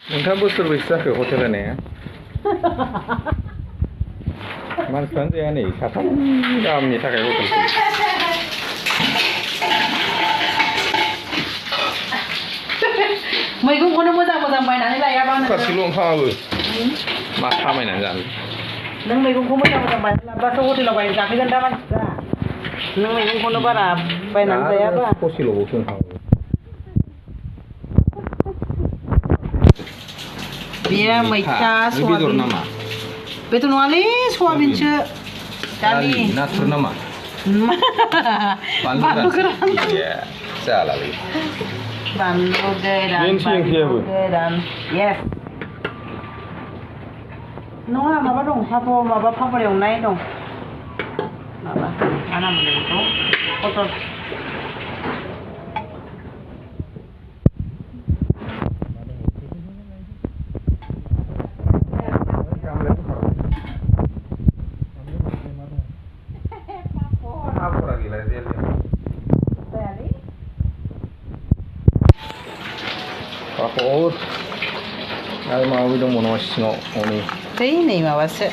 नोंथाङा बोसोरबैसो जाखो हटेल होनाया मानसिफ्रानो जाया नै साथाम गाहामनि थाखाय हटेल मैगंखौनो मोजां मोजां बायनानै लायाबा फारसेल' ओंखामाबो मा खामायनानै जानो नों मैगंखौ मोजां मोजां बायनानै लाबासो हटेलाव बायनो जाफैगोन दा मानसिफ्रा नों मैगंखौनो बारा बायनानै जायाबा ससेल'बावसो ओंखामाबो बेयो मैथा सवाबिन नामा बेदर नङालै सवाबिनसो दालि नाथुर नामा बानलु गोरान जालालै बानलु गोरान येस नङा माबा दं माबा पापर एवनाय दं माबा मा नाम होनो बेखौ पटल पापर आरो माबा दंबावो नामा सिङाव हनै है नै माबासो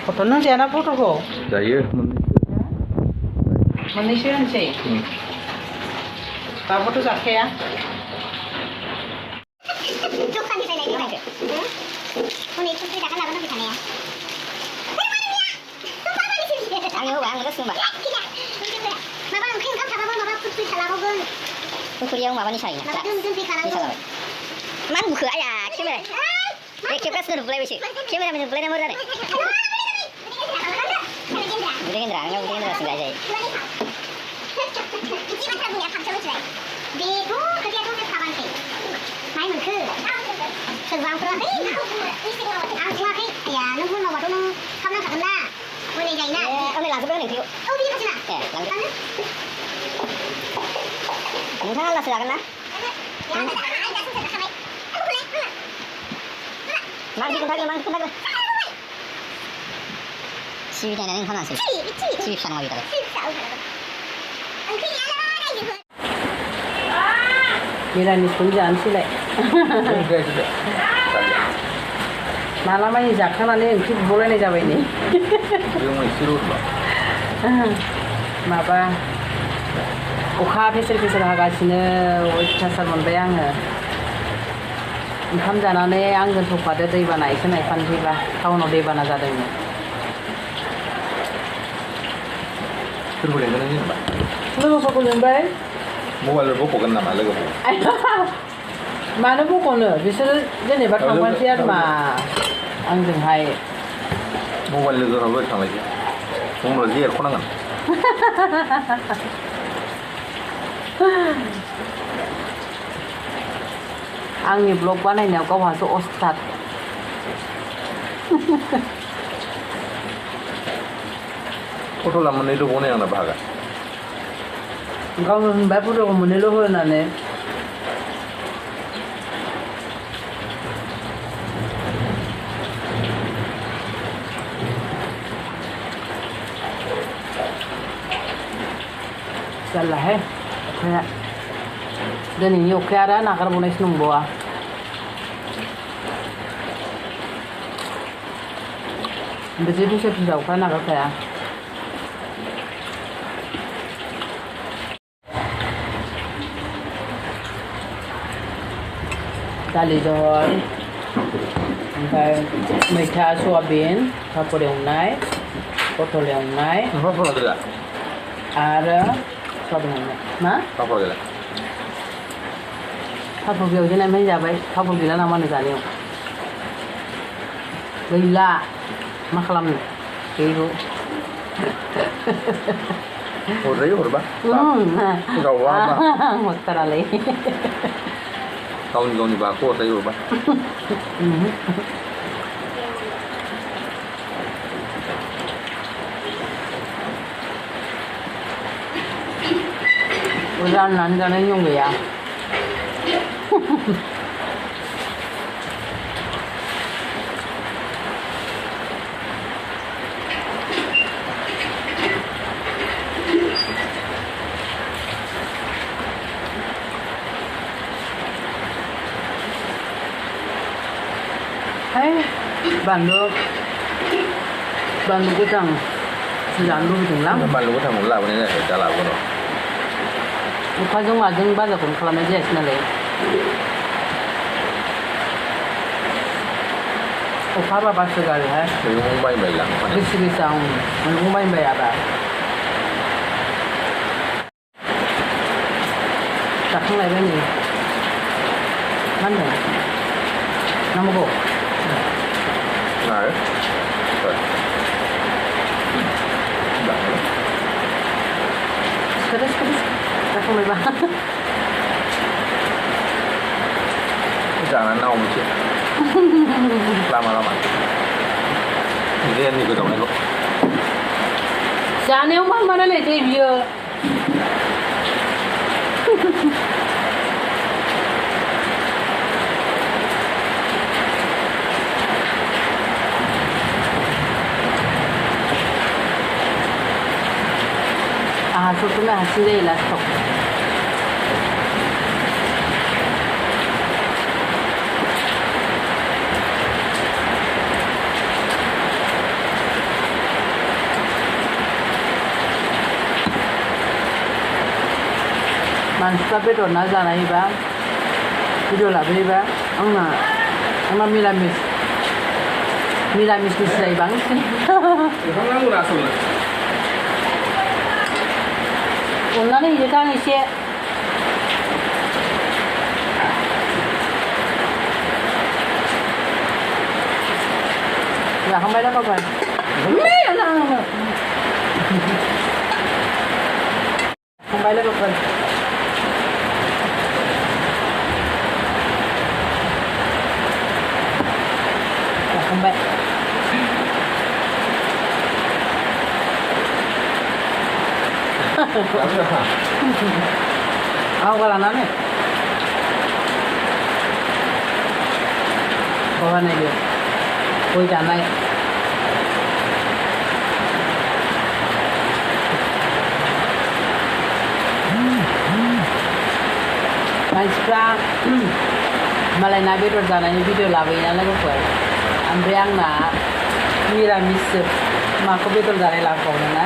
पटल नों जायाना पटलखौ जायो मोननैसो होनसै बाबुथ' जाखाया दखाननिफ्राय लायनो माथो हनै थुख्रि दाखा लाबोना फैखानाया आंनो होबा आंनो गोसो होनबा माबा ओंख्रि ओंखाम थाबाबो माबा फुटफुट खालामबावगोन फुटफुरियाव माबानि सायो माबा दोनफैखानांगौ मा नुखो आया केमेरा बे केमेरासो नुलायबायसो केमेरामेन नुलायना मोजां जादों बुदेन्द्रा आंनाव बुदेन्द्रासो गायजायो बिदि बाथ्रा बुंनाया खामसायाव मिथिबाय बेथ' खोथायाथ' जोबखाबानोसै माइ मोनखो सोरबा आं फोरोङाखै आं बुङाखै आया नों बुंनांगौबाथ' नों खालामनांखागोन ना मोजां जायोना आंनो लांजोबबाय हनै ओंख्रिखौ औ बिदि खाथिना लांनो नोंथाङा आलासो जागोन ना मा ओंख्रि खोन्थाग्रो सिबि नायनानै ओंखाम जानोसै सिबि फिसा नङा बे दालाय मिरामिसखौनो जानोसैलाय माला मानि जाखांनानै ओंख्रि बुबावलायनाय जाबाय नै माबा अखा फेसेर फेसेर हागासिनो अयथासार मोनबाय आङो ओंखाम जानानै आंजों थफादो दैबाना एसे नायफानोसैबा टाउनाव दैबाना जादोंनो सोरखौ लेंदों नों जेनेबा लोगोफोरखौ लिंबाय मबाइल बख'गोन नामा लोगोफोर मानो बख'नो बिसोरो जेनेबा थांफानोसै आरो मा आंजोंहाय मबाइल लोगोफ्राबो थांलायसै मबाइल जे एरख'नांगोन आंनि ब्लग बानायनायाव गावहासो अस्ताद फट'ला मोननैल' बनाय आंना बाहागा गावनो होनबाय फट'खौ मोननैल' होनानै जारलाहाय अखाया दिनैनि अखाया आरो नागारबावनायसो नंबावा बिदि फिसा फिसा अखा नागारखाया दालि जहल ओमफ्राय मैथा सवाबिन पापर एवनाय पटल एवनाय आरो सवाबिन एवनाय मा पापर गैला पापर एवजेननायनिफ्राय जाबाय पापर गैला नामानो जानायाव गैला मा खालामनो गैगौ हरजायो हरबा हरथारालै गावनि बाखौ हरजायो हरबा राननानै जानाय नियम गैया हाय बानलु गोथां जानो लुबैदोंलां बानलु गोथांखौनो लाबोनाय जायाखै दा लाबोगोन र' अखाजों माजों बाजारखौनो खालामनाय जायासै नालाय अखा हाबा बासो गारोहाय मैगं बायबाय लांफानो बेसे बेसेबां मैगं बायबाय आदा जाखांलायबाय नै मा होनदों नांबावगौ नाय सिखादो जाखांबायबा जानानै नाव मोनसे लामा ड्रेननि गोजावनायखौ जानायाव मा मा रायलायदो बियो आहा सबखौनो हारसिं जायो लास्टआव मानसिफ्रा बेदर ना जानायबा भिडिअ लाबोयोबा आंना मिरामिसनिसो जायो बांसिन अननानै होदों आं एसे जाखांबाय ना बाबाय जाखांबाय लोगोफोर जाखांबाय आवगा लानानै बहा नायदो गय जानाय मानसिफ्रा मालाय ना बेदर जानायनि भिडिअ लाबोयोना लोगोफोर ओमफ्राय आंना मिरामिससो माखौ बेदर जानाय लाबावनो ना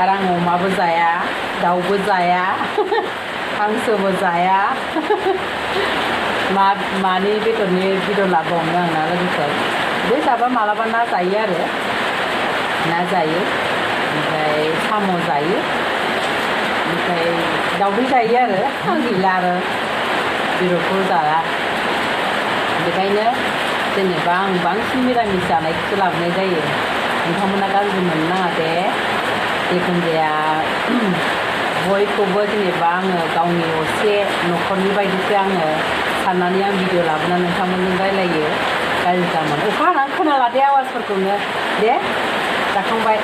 आरो आं अमाबो जाया दाउबो जाया हांसोबो जाया मानि बेदरनि भिडिअ लाबावनो आंना लोगोफोर बे जाबा मालाबा ना जायो आरो ना जायो ओमफ्राय साम' जायो ओमफ्राय दाउदै जायो आरो आं गैला आरो बेदरखौ जाला बेखायनो जेनेबा आं बांसिन मिरामिस जानायखौसो लाबोनाय जायो नोंथांमोना गाज्रि मोननो नाङा दे जिखुनु जाया बयखौबो जेनेबा आङो गावनि असे न'खरनि बायदिसो आङो साननानै आं भिडिअ लाबोनानै नोंथांमोनजों रायलायो गाज्रि दामोन अखा हानानै खोनाला दे आवाजफोरखौनो दे जाखांबाय